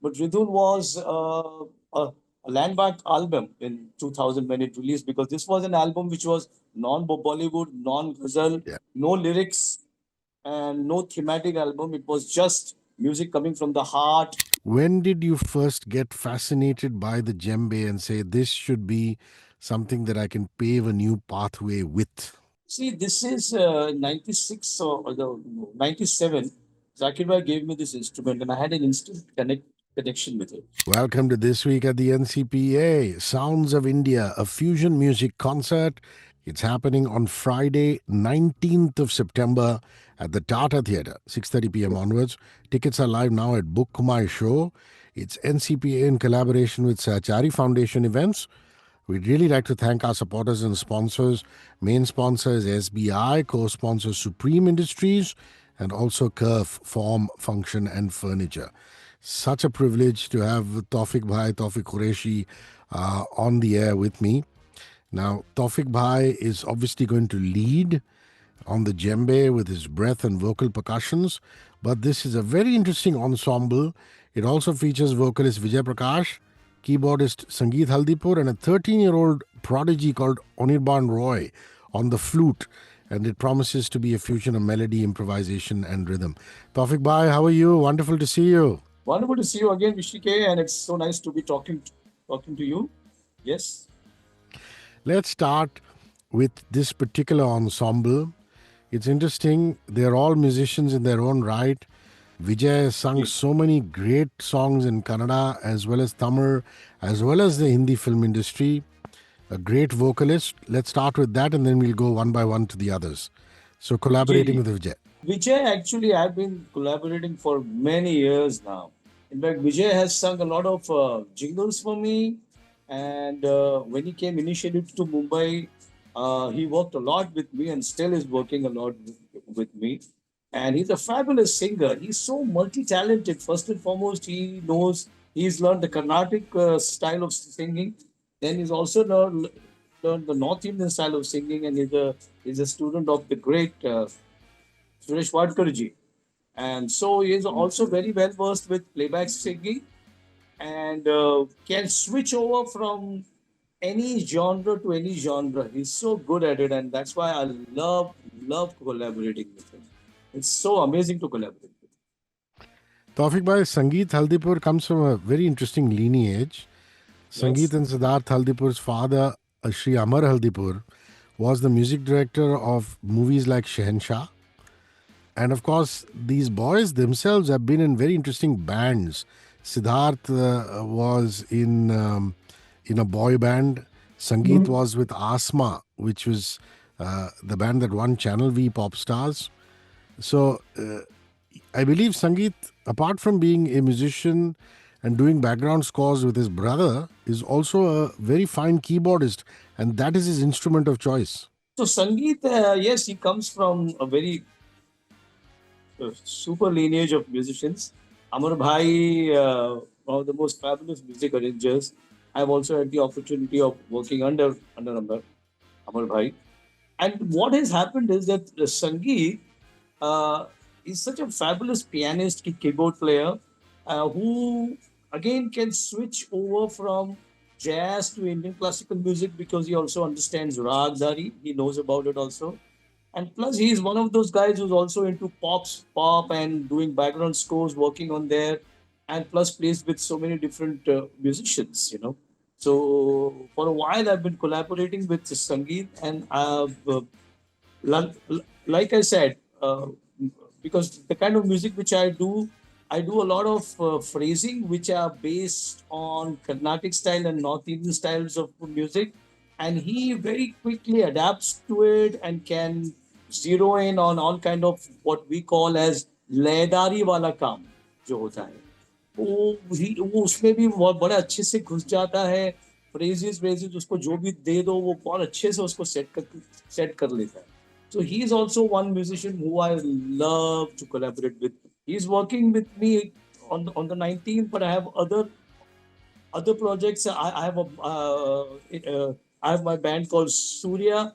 But Riddhun was a landmark album in 2000 when it released, because this was an album which was non-Bollywood, non-ghazal, Yeah. no lyrics, and no thematic album. It was just music coming from the heart. When did you first get fascinated by the djembe and say this should be something that I can pave a new pathway with? See, this is 96 or no, 97. Zakir Bhai gave me this instrument and I had an instant connection with it. Welcome to This Week at the NCPA, Sounds of India, a fusion music concert. It's happening on Friday, 19th of September at the Tata Theatre, 6:30 p.m. onwards. Tickets are live now at Book My Show. It's NCPA in collaboration with Sachari Foundation Events. We'd really like to thank our supporters and sponsors. Main sponsor is SBI, co-sponsor Supreme Industries, and also Curve, Form, Function and Furniture. Such a privilege to have Taufiq Qureshi on the air with me. Now, Taufiq Bhai is obviously going to lead on the djembe with his breath and vocal percussions, but this is a very interesting ensemble. It also features vocalist Vijay Prakash, keyboardist Sangeet Haldipur, and a 13-year-old prodigy called Anirban Roy on the flute. And it promises to be a fusion of melody, improvisation, and rhythm. Taufiq Bhai, how are you? Wonderful to see you. Wonderful to see you again, Hrishi K, and it's so nice to be talking to you. Yes. Let's start with this particular ensemble. It's interesting. They're all musicians in their own right. Vijay has sung so many great songs in Kannada as well as Tamil, as well as the Hindi film industry. A great vocalist. Let's start with that and then we'll go one by one to the others. So, collaborating Ji. with Vijay. Vijay, actually, I've been collaborating for many years now. In fact, Vijay has sung a lot of jingles for me. And when he came initially to Mumbai, he worked a lot with me and still is working a lot with me. And he's a fabulous singer. He's so multi-talented. First and foremost, he's learned the Carnatic style of singing. Then he's also learned the North Indian style of singing, and he's a student of the great Suresh Wadkarji. And so he is also very well versed with playback singing and can switch over from any genre to any genre. He's so good at it, and that's why I love collaborating with him. It's so amazing to collaborate with him. Tawfiq Bhai, Sangeet Haldipur comes from a very interesting lineage. Sangeet Yes. and Siddharth Haldipur's father, Shri Amar Haldipur, was the music director of movies like Shehenshah. And of course, these boys themselves have been in very interesting bands. Siddharth was in a boy band. Sangeet was with Asma, which was the band that won Channel V Pop Stars. So I believe Sangeet, apart from being a musician and doing background scores with his brother, is also a very fine keyboardist, and that is his instrument of choice. So Sangeet, yes, he comes from a very super lineage of musicians. Amar Bhai, one of the most fabulous music arrangers. I've also had the opportunity of working under Amar Bhai. And what has happened is that Sangeet is such a fabulous pianist, keyboard player, who again can switch over from jazz to Indian classical music because he also understands ragdari. He knows about it also. And plus, he's one of those guys who's also into pop and doing background scores, working on there, and plus plays with so many different musicians. So for a while, I've been collaborating with Sangeet, and like I said, because the kind of music which I do a lot of phrasing which are based on Carnatic style and North Indian styles of music, and he very quickly adapts to it and can zero in on all kind of what we call as लयदारी वाला काम जो होता है वो उसमें भी बहुत बड़े अच्छे से घुस जाता है फ्रेजेस फ्रेजेस उसको जो भी दे दो वो बहुत अच्छे से उसको सेट कर लेता है. So he is also one musician who I love to collaborate with. He's working with me on the 19th, but I have other projects. I have my band called Surya,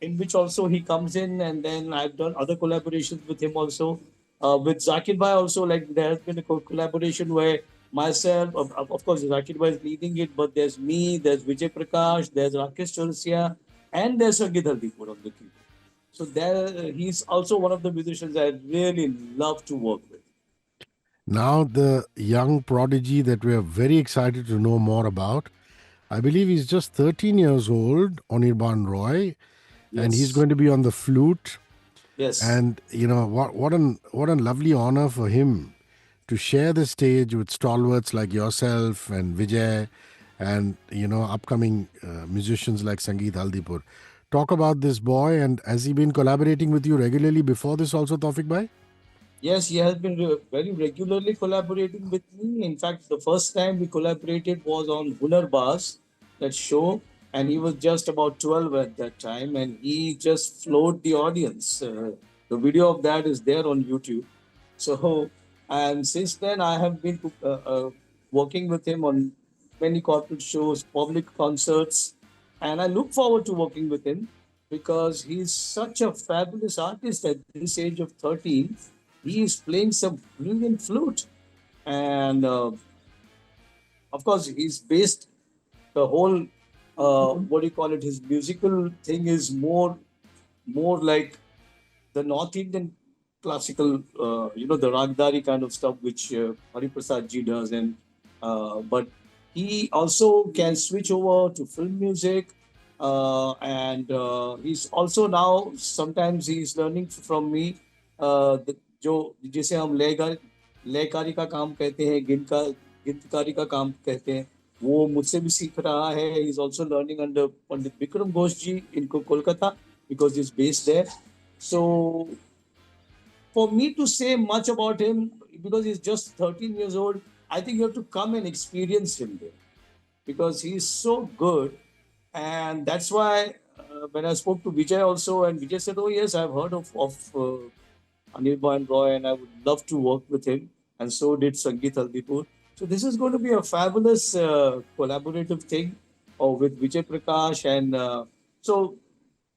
in which also he comes in, and then I've done other collaborations with him also. With Zakir Bhai also, like there has been a collaboration where myself, of course, Zakir Bhai is leading it, but there's me, there's Vijay Prakash, there's Rakesh Chaurasia, and there's Sangeet Haldipur on the keyboard. So there, he's also one of the musicians I really love to work with. Now, the young prodigy that we are very excited to know more about, I believe he's just 13 years old, Anirban Roy, and he's Yes, going to be on the flute. yes. And what a lovely honor for him to share the stage with stalwarts like yourself and Vijay, and upcoming musicians like Sangeet Haldipur. Talk about this boy, and has he been collaborating with you regularly before this also, Tawfiq bhai? Yes, he has been very regularly collaborating with me. In fact, the first time we collaborated was on Hunar Bas, that show, and he was just about 12 at that time, and he just floored the audience. The video of that is there on YouTube. So, and since then, I have been working with him on many corporate shows, public concerts, and I look forward to working with him because he's such a fabulous artist at this age of 13. He is playing some brilliant flute, and of course, he's based the whole what do you call it? His musical thing is more like the North Indian classical, the ragdari kind of stuff, which Hari Prasad ji does, and but he also can switch over to film music, and he's also now sometimes he's learning from me, जो जिसे हम लयकारी का काम कहते हैं, गिनकारी का काम कहते हैं, वो मुझसे भी सीख रहा है. He's also learning under Pandit Bikram Ghosh ji in Kolkata because he's based there. So for me to say much about him, because he's just 13 years old, I think you have to come and experience him there because he's so good. And that's why when I spoke to Vijay also, and Vijay said, "Oh, yes, I've heard of Anirban Roy, and I would love to work with him." And so did Sangeet Haldipur. So this is going to be a fabulous collaborative thing with Vijay Prakash. And so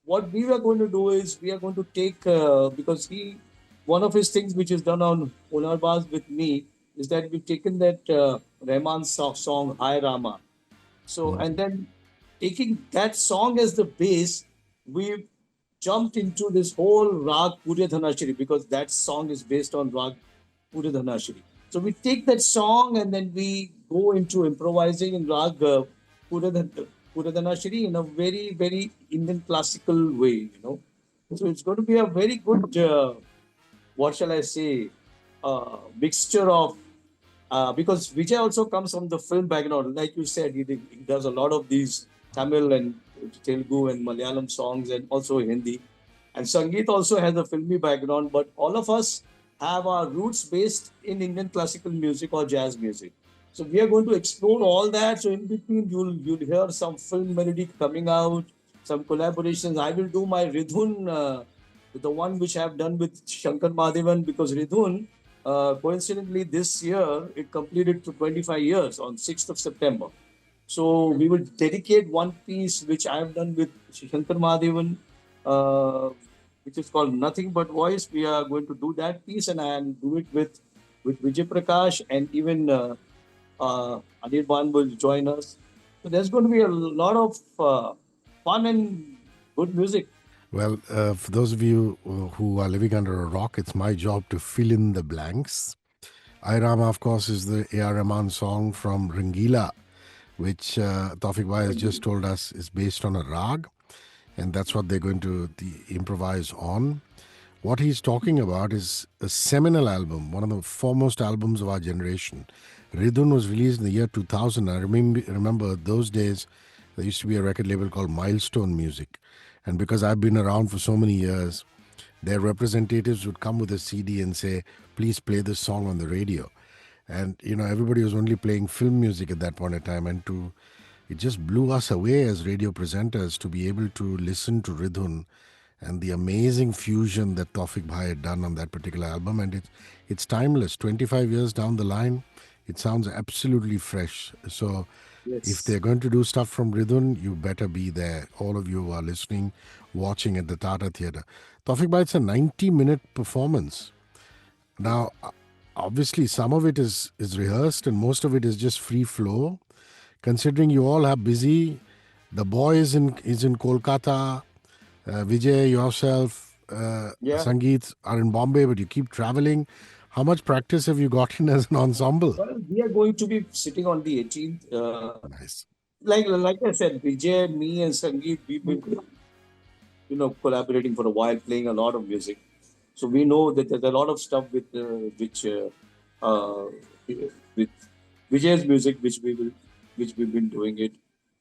what we are going to do is we are going to take because he one of his things which is done on Unarbaz with me is that we've taken that Rahman song Hi Rama. So and then taking that song as the base, we jumped into this whole Rag Purya Dhanashri because that song is based on Rag Purya Dhanashri. So we take that song and then we go into improvising in Rag Purya Purya Dhanashri in a very, very Indian classical way. So it's going to be a very good, what shall I say, mixture of because Vijay also comes from the film background. Like you said, he does a lot of these Tamil and Telugu and Malayalam songs and also Hindi. And Sangeet also has a filmy background, but all of us have our roots based in Indian classical music or jazz music. So we are going to explore all that. So in between, you'll hear some film melody coming out, some collaborations. I will do my Riddhun, the one which I have done with Shankar Madhavan, because Riddhun, coincidentally, this year it completed to 25 years on 6th of September. So we will dedicate one piece which I have done with Shankar Madhavan, uh, which is called Nothing But Voice. We are going to do that piece and do it with Vijay Prakash, and even Anirban will join us. So there's going to be a lot of fun and good music. Well, for those of you who are living under a rock, it's my job to fill in the blanks. Airama, of course, is the A.R. Rahman song from Rangila, which Tawfiq Bhai has just told us is based on a rag, and that's what they're going to improvise on. What he's talking about is a seminal album, one of the foremost albums of our generation. Riddhun was released in the year 2000. I remember those days there used to be a record label called Milestone Music. And because I've been around for so many years, their representatives would come with a CD and say, please play this song on the radio. And, everybody was only playing film music at that point in time. And it just blew us away as radio presenters to be able to listen to Riddhun and the amazing fusion that Tawfiq Bhai had done on that particular album. And it's timeless. 25 years down the line, it sounds absolutely fresh. So if Yes. they're going to do stuff from Riddhun, you better be there. All of you who are listening, watching at the Tata Theatre. Tawfiq Bhai, it's a 90-minute performance. Now, obviously, some of it is rehearsed and most of it is just free flow. Considering you all are busy, the boy is in Kolkata, Vijay, yourself, Yeah. Sangeet are in Bombay, but you keep traveling. How much practice have you gotten as an ensemble? Well, we are going to be sitting on the 18th. Nice. Like I said, Vijay, me, and Sangeet, we've been collaborating for a while, playing a lot of music. So we know that there's a lot of stuff uh, with Vijay's music, which we've been doing it,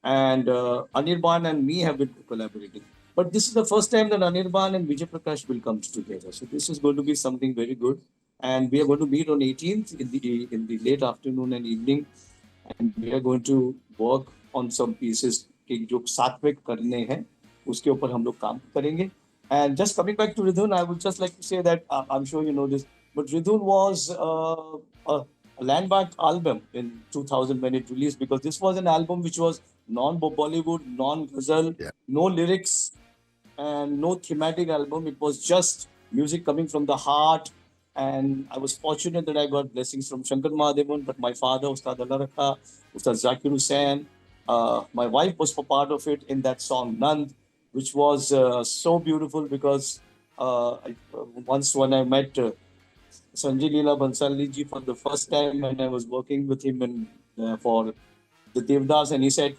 and Anirban and me have been collaborating. But this is the first time that Anirban and Vijay Prakash will come together. So this is going to be something very good, and we are going to meet on 18th in the late afternoon and evening, and we are going to work on some pieces कि जो साथ में करने हैं उसके ऊपर हम लोग काम करेंगे. And just coming back to Riddhun, I would just like to say that I'm sure you know this, but Riddhun was a landmark album in 2000 when it released, because this was an album which was non-Bollywood, non-ghazal, Yeah. no lyrics, and no thematic album. It was just music coming from the heart. And I was fortunate that I got blessings from Shankar Mahadevan, but my father, Ustad Allah Rakha, Ustad Zakir Hussain, my wife was for part of it in that song Nand, which was so beautiful because once when I met Sanjay Leela Bansali ji for the first time, and I was working with him for the Devdas, and he said,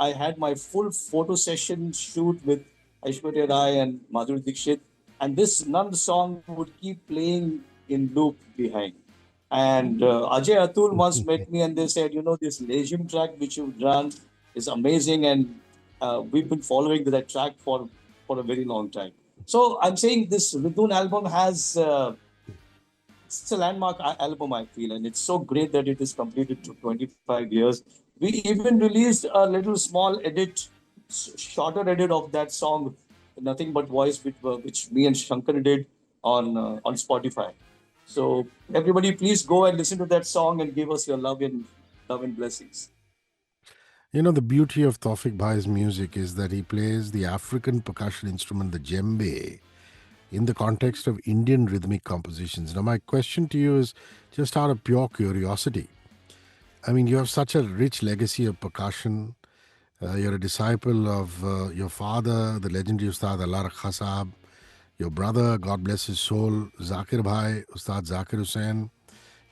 I had my full photo session shoot with Aishwarya Rai and Madhuri Dixit, and this Nand song would keep playing in loop behind. And Ajay Atul once met me and they said, this Legium track which you've done is amazing, and we've been following that track for a very long time. So I'm saying this Riddhun album has it's a landmark album, I feel, and it's so great that it is completed to 25 years. We even released a little small edit, shorter edit of that song, Nothing But Voice, which me and Shankar did on Spotify. So everybody, please go and listen to that song and give us your love and blessings. The beauty of Taufiq Bhai's music is that he plays the African percussion instrument, the djembe, in the context of Indian rhythmic compositions. Now, my question to you is just out of pure curiosity. I mean, you have such a rich legacy of percussion. You're a disciple of your father, the legendary Ustad Allah Rakha Sahab, your brother, God bless his soul, Zakir Bhai, Ustad Zakir Hussain.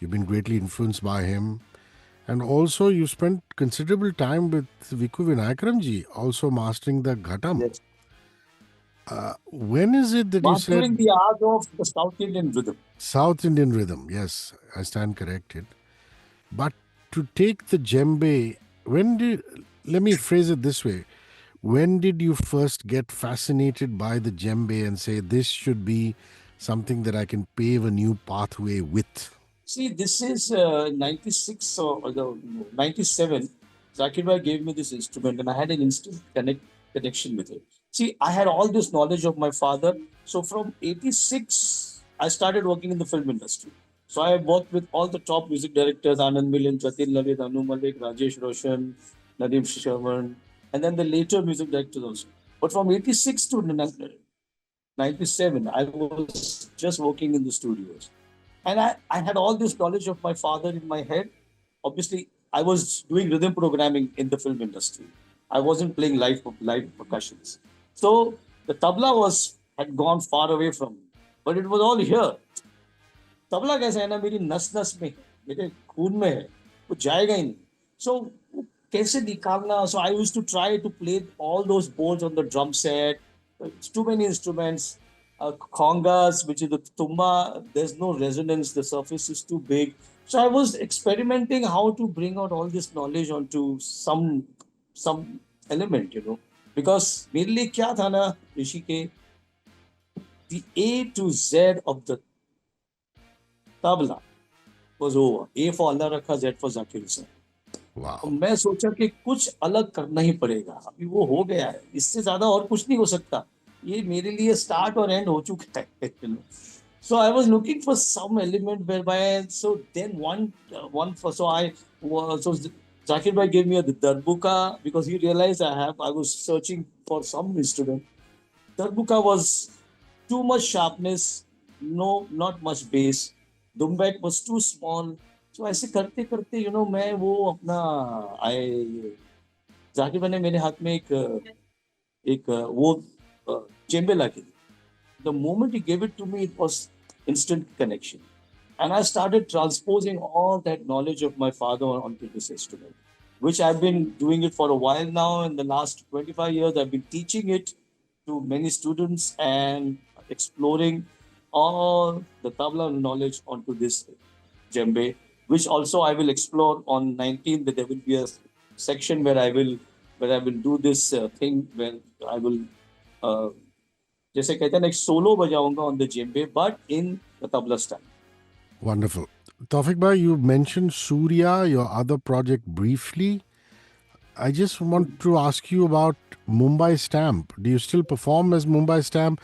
You've been greatly influenced by him. And also, you spent considerable time with Viku Vinayakaramji, also mastering the Ghatam. Yes. When is it that you Mastering said the art of the South Indian rhythm. South Indian rhythm? Yes, I stand corrected. But to take the djembe, let me phrase it this way. When did you first get fascinated by the djembe and say this should be something that I can pave a new pathway with? See, this is 96 or the 97. Zakir Bhai gave me this instrument and I had an instant connection with it. See, I had all this knowledge of my father. So from 86, I started working in the film industry. So I worked with all the top music directors, Anand Milian, Jatin Lalit, Anu Malik, Rajesh Roshan, Nadeem Sharman, and then the later music directors also. But from 86 to 97, I was just working in the studios. And I had all this knowledge of my father in my head. Obviously, I was doing rhythm programming in the film industry. I wasn't playing live percussions. So the tabla had gone far away from me. But it was all here. Tabla कैसा है ना मेरी नस नस में है मेरे खून में है वो जाएगा ही नहीं सो कैसे निकालना so I used to try to play all those boards on the drum set it's too many instruments congas which is the tumba there's no resonance the surface is too big so I was experimenting how to bring out all this knowledge onto some element because mainly kya tha na Hrishi K the A to Z of the tabla was over. A for Allah रखा Z for Zakir Hussain. Wow. तो मैं सोचा कि कुछ अलग करना ही पड़ेगा अभी वो हो गया है इससे ज्यादा और कुछ नहीं हो सकता ये मेरे लिए स्टार्ट और एंड हो चुका है so I was looking for some element whereby so then one for so I so Zakir Bhai gave me a darbuka because he realized I was searching for some instrument. Darbuka was too much sharpness, no, not much bass. Dumbek was too small. So ऐसे करते करते मैं वो अपना आई जाकिर भाई ने मेरे हाथ में एक वो चेम्बे ला के दी. The moment he gave it to me, it was instant connection. And I started transposing all that knowledge of my father onto this instrument, which I've been doing it for a while now. In the last 25 years, I've been teaching it to many students and exploring all the tabla knowledge onto this djembe, which also I will explore on 19th. There will be a section where I will do this thing where I will uh, जैसे कहते हैं ना एक solo बजाऊंगा on the djembe, but in the tabla style. Wonderful. Tawfiq bhai, you mentioned Surya, your other project, briefly. I just want to ask you about Mumbai Stamp. Do you still perform as Mumbai Stamp?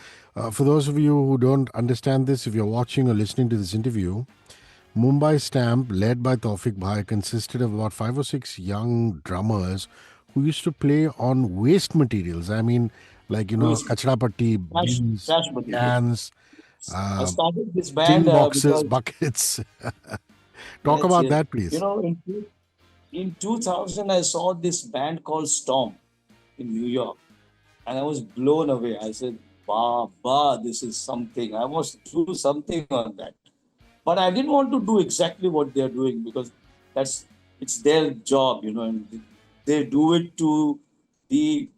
For those of you who don't understand this, if you're watching or listening to this interview, Mumbai Stamp, led by Tawfiq Bhai, consisted of about 5 or 6 young drummers who used to play on waste materials. I mean, like, Waste kachra patti, trash, bins, trash material. cans, I uh, started this band tin boxes, because buckets. Talk yes, about yes. that, please. In 2000, I saw this band called Storm in New York, and I was blown away. I said, "Baba, this is something. I must do something on that." But I didn't want to do exactly what they're doing because that's it's their job, and they do it to the,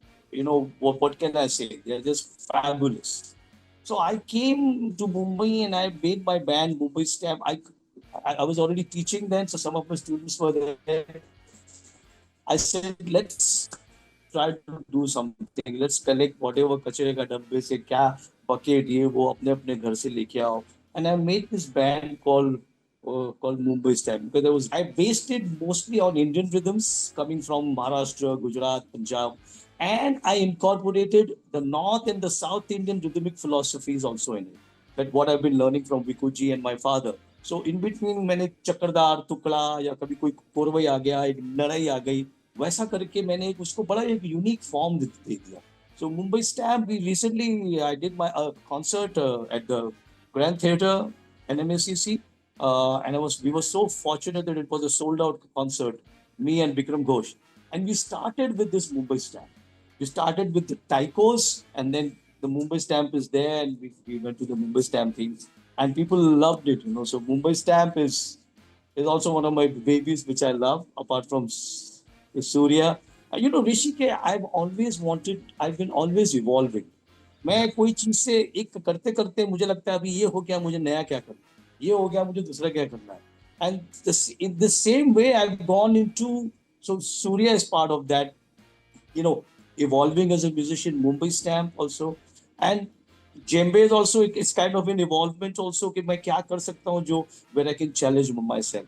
what can I say? They're just fabulous. So I came to Mumbai and I made my band Mumbai Stamp. I was already teaching then, so some of my students were there. I said, let's try to do something. Let's collect whatever कचरे का डब्बे से क्या bucket ये वो अपने अपने घर से लेके आओ. And I made this band called Mumbai Stamp because I based it mostly on Indian rhythms coming from Maharashtra, Gujarat, Punjab, and I incorporated the North and the South Indian rhythmic philosophies also in it. That what I've been learning from Vikuji and my father. So in between मैंने चक्रदार टुकड़ा या कभी कोई कोरवई आ गया एक लड़ाई आ गई वैसा करके मैंने उसको बड़ा एक यूनिक फॉर्म दे दिया. So Mumbai Stamp, we recently I did my concert at the Grand Theatre NMACC, and we were so fortunate that it was a sold out concert. Me and Bikram Ghosh, and we started with this Mumbai Stamp. We started with the taikos, and then the Mumbai Stamp is there, and we went to the Mumbai Stamp thing, and people loved it. So Mumbai Stamp is also one of my babies, which I love, apart from Surya. Rishi K, I've been always evolving. मैं कोई चीज से एक करते करते मुझे लगता है अभी ये हो गया मुझे नया क्या करना है ये हो गया मुझे दूसरा क्या करना है and in the same way I've gone into so Surya is part of that you know evolving as a musician Mumbai Stamp also and Djembe is also it's kind of an evolvement also कि मैं क्या कर सकता हूँ जो where I can challenge myself.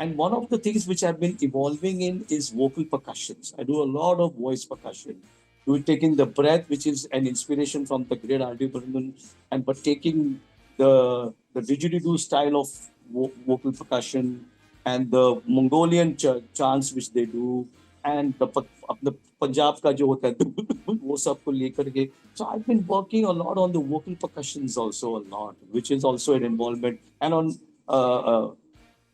And one of the things which I've been evolving in is vocal percussions. I do a lot of voice percussion. Do taking the breath, which is an inspiration from the great R.D. Burman, and but taking the didgeridoo style of vocal percussion and the Mongolian chants which they do, and the Punjab का जो होता है वो सब को लेकर के. So I've been working a lot on the vocal percussions also a lot, which is also an involvement and on uh, uh,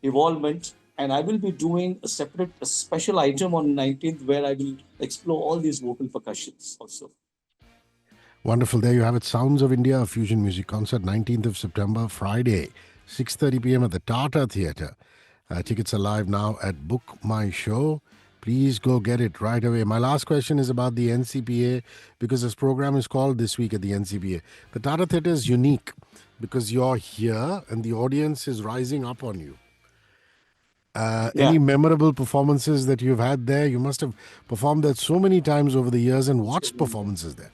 evolvement. And I will be doing a special item on 19th where I will explore all these vocal percussions also. Wonderful. There you have it. Sounds of India, a fusion music concert, 19th of September, Friday, 6:30 p.m. at the Tata Theatre. Tickets are live now at Book My Show. Please go get it right away. My last question is about the NCPA because this program is called This Week at the NCPA. The Tata Theatre is unique because you're here and the audience is rising up on you. Yeah, Any memorable performances that you've had there? You must have performed there so many times over the years and watched performances there.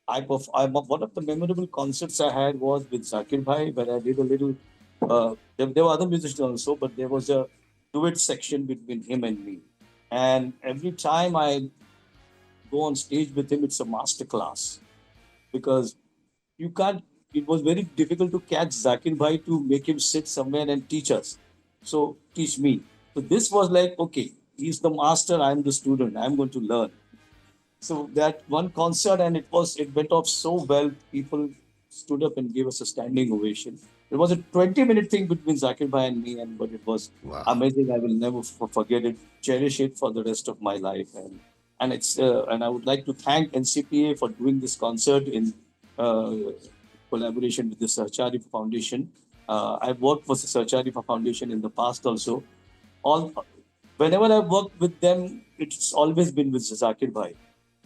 one of the memorable concerts I had was with Zakir Bhai, where I did a little. There were other musicians also, but there was a duet section between him and me. And every time I go on stage with him, it's a master class because you can't. It was very difficult to catch Zakir Bhai to make him sit somewhere and teach us. So teach me. So this was like, okay, he's the master, I'm the student, I'm going to learn. So that one concert and it went off so well. People stood up and gave us a standing ovation. It was a 20-minute thing between Zakir Bhai and me, and but it was Wow. amazing. I will never forget it, cherish it for the rest of my life. And I would like to thank NCPA for doing this concert in uh, collaboration with the Sahchari Foundation. I've worked for the Sahchari Foundation in the past also. All Whenever I've worked with them, it's always been with Zakir Bhai.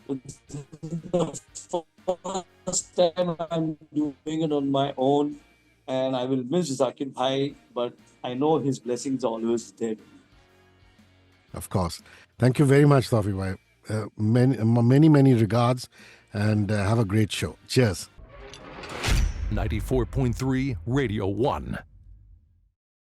This is the first time I'm doing it on my own, and I will miss Zakir Bhai, but I know his blessings are always there. Of course. Thank you very much, Taufiq bhai. Many regards, and have a great show. Cheers. 94.3 Radio 1.